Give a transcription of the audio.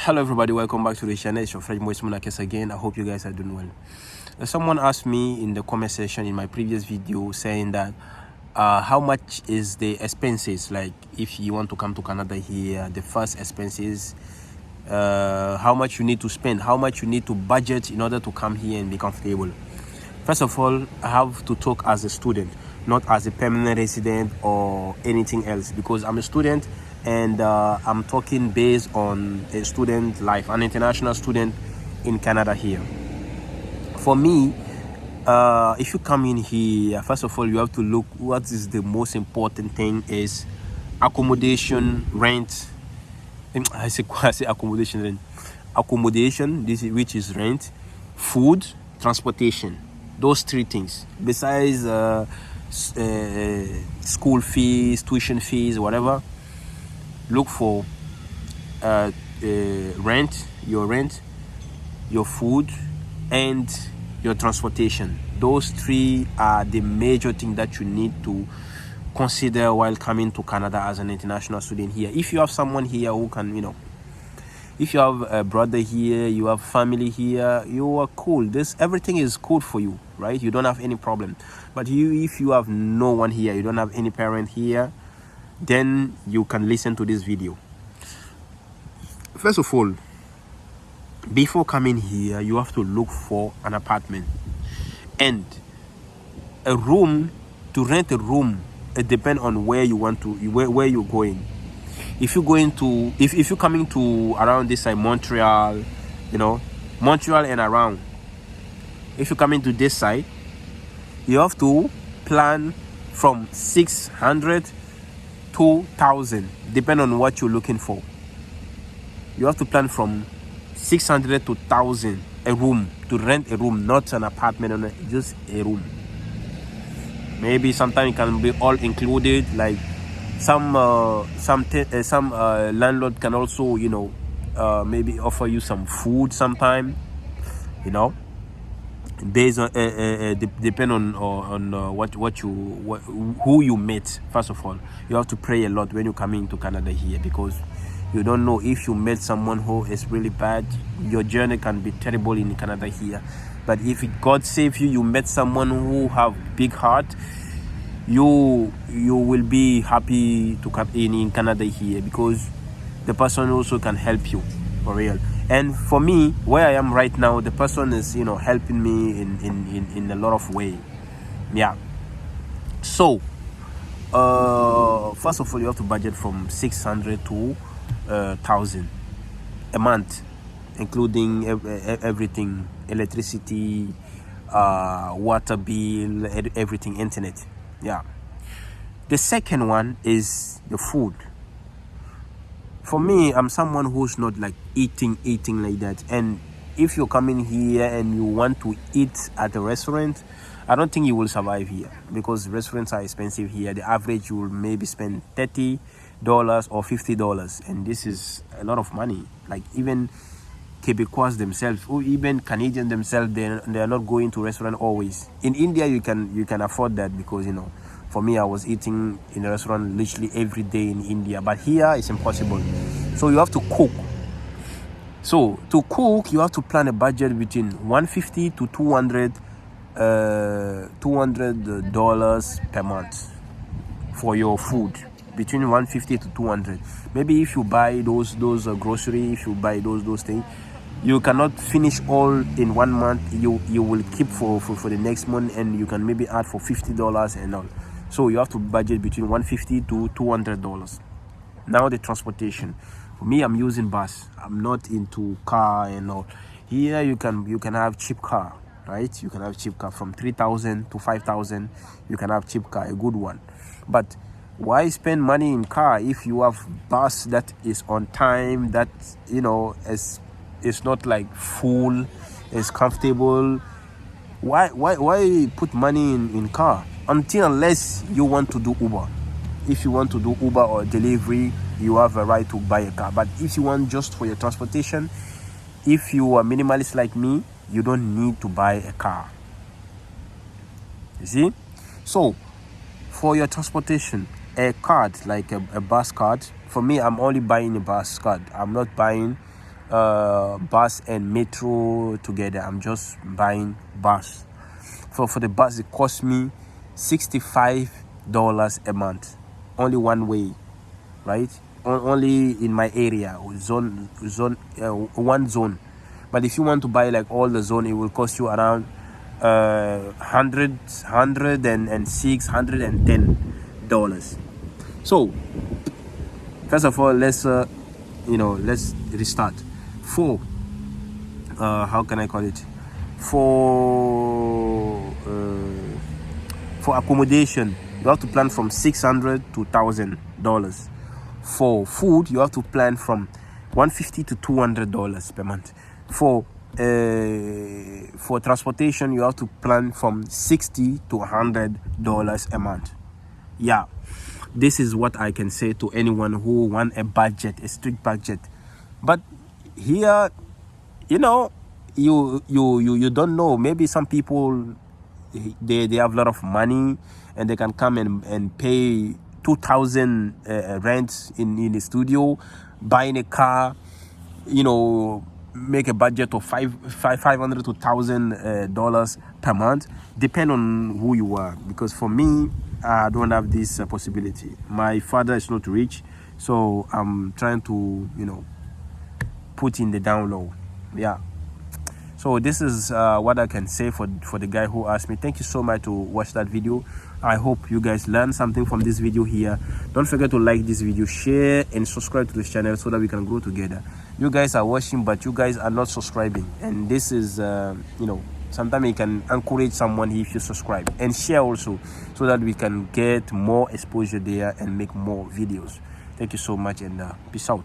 Hello everybody, welcome back to the channel. It's your friend Moise Munakes again. I hope you guys are doing well. Someone asked me in the comment section in my previous video saying that how much is the expenses, like if you want to come to Canada here, the first expenses, how much you need to spend, how much you need to budget in order to come here and be comfortable. First of all, I have to talk as a student, not as a permanent resident or anything else, because I'm a student and I'm talking based on a student life, an international student in Canada here. For me, if you come in here, first of all, you have to look what is the most important thing is accommodation, rent. I say accommodation, rent. Accommodation, which is rent, food, transportation. Those three things. Besides school fees, tuition fees, whatever, look for rent, your food, and your transportation. Those three are the major things that you need to consider while coming to Canada as an international student here. If you have someone here who can, if you have a brother here, you have family here, you are cool. Everything is cool for you, right? You don't have any problem. But if you have no one here, you don't have any parent here, then you can listen to this video. First of all, before coming here, you have to look for an apartment and a room. To rent a room, it depends on where you want to, where you're going. If you're going to, if you're coming to around this side, Montreal, Montreal and around, if you're coming to this side, you have to plan from 600 to 1,000, depending on what you're looking for. You have to plan from 600 to 1,000 a room, to rent a room, not an apartment, just a room. Maybe sometimes it can be all included, like some landlord can also maybe offer you some food sometime, based on depend on who you met. First of all, you have to pray a lot when you come into Canada here, because you don't know if you met someone who is really bad. Your journey can be terrible in Canada here. But if God save you, you met someone who have big heart, you will be happy to come in Canada here, because the person also can help you for real. And for me, where I am right now, the person is helping me in a lot of way. Yeah. So first of all, you have to budget from 600 to 1,000 a month, including everything: electricity, water bill, everything, internet. Yeah. The second one is the food. For me, I'm someone who's not like eating like that. And if you're coming here and you want to eat at a restaurant, I don't think you will survive here, because restaurants are expensive here. The average, you will maybe spend $30 or $50, and this is a lot of money. Like even Quebecois themselves, or even Canadians themselves, they are not going to restaurant always. In India, you can afford that, because for me, I was eating in a restaurant literally every day in India. But here, it's impossible. So you have to cook. So to cook, you have to plan a budget between $150 to $200 per month for your food. Between $150 to $200. Maybe if you buy those groceries, if you buy those things, you cannot finish all in 1 month. You will keep for the next month, and you can maybe add for $50 and all. So you have to budget between $150 to $200. Now the transportation. For me, I'm using bus. I'm not into car and all. Here you can have cheap car, right? You can have cheap car from 3,000 to 5,000. You can have cheap car, a good one. But why spend money in car if you have bus that is on time, that is not like full, is comfortable? Why put money in car unless you want to do Uber? If you want to do Uber or delivery, you have a right to buy a car. But if you want just for your transportation, if you are minimalist like me, you don't need to buy a car. You see? So for your transportation, a card like a bus card, for me, I'm only buying a bus card. I'm not buying bus and metro together. I'm just buying bus. For the bus, it cost me $65 a month, only one way, right? Only in my area, one zone. But if you want to buy like all the zone, it will cost you around $110. So first of all, let's let's restart. How can I call it? For accommodation, you have to plan from $600 to $1,000. For food, you have to plan from $150 to $200 per month. For transportation, you have to plan from $60 to $100 a month. Yeah, this is what I can say to anyone who want a budget, a strict budget. But here, you don't know. Maybe some people, they have a lot of money and they can come and pay $2,000 rent in the studio, buying a car, make a budget of $500 to $1,000 per month, depend on who you are. Because for me, I don't have this possibility. My father is not rich, so I'm trying to put in the down low. Yeah, so this is what I can say for the guy who asked me. Thank you so much to watch that video. I hope you guys learned something from this video here. Don't forget to like this video, share and subscribe to this channel so that we can grow together. You guys are watching, but you guys are not subscribing, and this is sometimes you can encourage someone if you subscribe and share also, so that we can get more exposure there and make more videos. Thank you so much, and peace out.